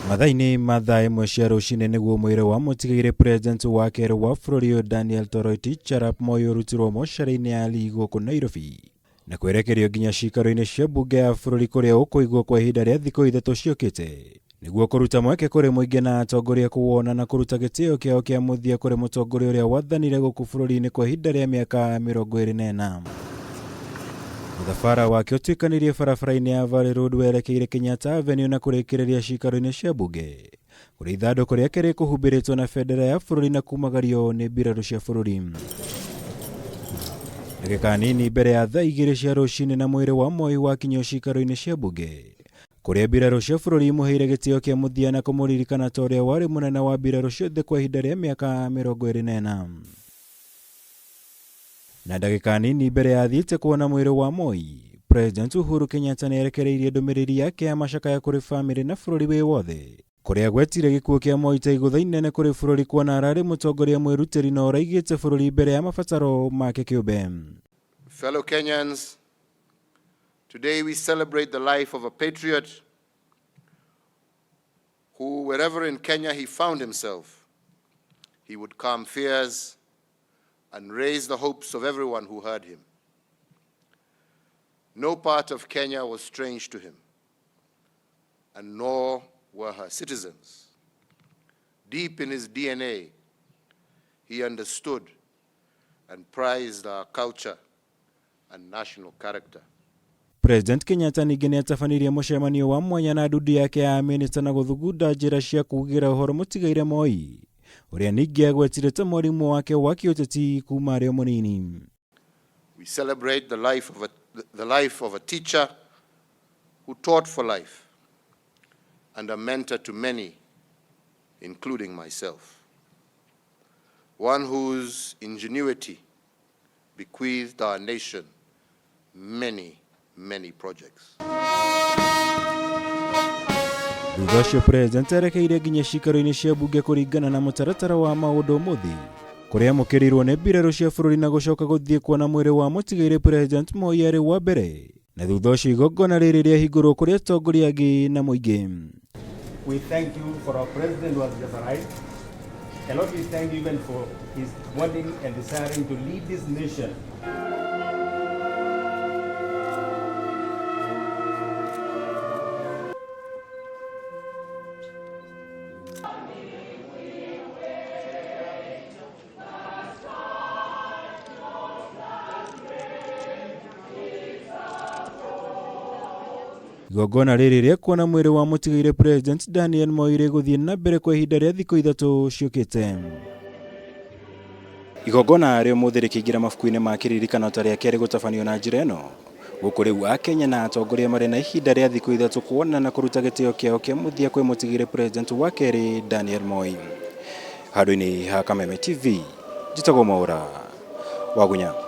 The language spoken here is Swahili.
Mathaini mathaa imwe cia ruciini niguo mwiri wa mutigaire president wa keri wa bururi Daniel Toroitich arap Moi urutirwo mocarĩ-inĩ ya Ali gũkũ Nairobi na kwerekerio nginya cikaro-inĩ cia bunge ya bururi kuria ũkũigwo kwa ihinda rĩa thikũ ithatũ ciũkĩte niguo kũruta mweke kũrĩ mũingĩ na atongoria kuona na kũruta gĩtĩo kĩao kĩa mũthia kũrĩ mũtongoria ũrĩa wathanire gũkũ bururi-inĩ kwa ihinda rĩa mĩaka 24. Mũthabara wake ũtuĩkanĩrie barabara-inĩ ya Valley Road werekeire Kenyatta Avenue na kũrĩkĩrĩria cikaro-inĩ cia bunge kũrĩa ithandũkũ rĩake rĩkũhumbĩrĩtwo na bendera ya bũrũri na kumagario nĩ mbirarũ cia bũrũri. Ndagĩka nini mbere ya thaa 2 cia rũcinĩ na mwĩrĩ wa Moi wakinyio cikaro-inĩ cia bunge kũrĩa mbirarũ cia bũrũri imũheire gĩtĩo kĩa mũthia na kũmũririkana ta ũrĩa warĩ mũnene wa mbirarũ ciothe kwa ihinda rĩa mĩaka 24. Na ndagĩka nini mbere ya thiĩte kuona mwĩrĩ wa Moi, President Uhuru Kenyatta nĩerekereirie ndũmĩrĩri yake ya macakaya kũrĩ bamĩrĩ na bũrũri wĩ wothe kũrĩa gwetire gĩkuũ kĩa Moi ta igũtha inene kũrĩ bũrũri kuona ararĩ mũtongoria mwĩrutĩri na ũraigĩte bũrũri mbere ya mabataro make kĩũmbe. Fellow Kenyans, today we celebrate the life of a patriot who, wherever in Kenya he found himself, he would calm fears and raise the hopes of everyone who heard him. No part of Kenya was strange to him, and nor were her citizens. Deep in his DNA, he understood and prized our culture and national character. President Kenyatta ningĩ nĩatabanirie mũcemanio wa mwanya na nduthi yake ya minista na gũthugunda njĩra cia kũgĩra ũhoro mũtigaire Moi ũrĩa ningĩ agwetire ta mũrimũ wake wa kĩũteti kuma arĩ o mũnini. We celebrate the life of a teacher who taught for life and a mentor to many, including myself. One whose ingenuity bequeathed our nation many projects. Thutha ũcio president erekeire nginya cikaro-inĩ cia bunge kũringana na mũtaratara wa maũndũ ũmũthĩ kũrĩa amũkĩrirwo nĩ mbirarũ cia bũrũri na gũcoka gũthiĩ kuona mwĩrĩ wa mũtigaire president Moi arĩ wa mbere na thutha ũcio igongona rĩrĩ rĩahingũrwo kũrĩ atongoria angĩ na mũingĩ. We thank you for our president who has just arrived. And Lord, we thank you even for his wanting and desiring to lead this nation. Igongona rĩrĩ rĩa kuona mwĩrĩ wa mũtigaire president Daniel Moi rĩgũthiĩ na mbere kwa ihinda rĩa thikũ ithatũ ciũkĩte. Igongona rĩa ũmũthĩ rĩkĩingĩra mabuku-inĩ ma kĩririkano ta rĩa kerĩ gũtabanio na njĩra ĩno gũkũ rĩu Akenya na atongoria marĩ na ihinda rĩa thikũ ithatũ kuona na kũruta gĩtĩo kĩao kĩa mũthia kwĩ mũtigaire president wa kerĩ Daniel Moi. Handũ-inĩ ha Kameme TV, njĩtagwo Mwaura Wagunya.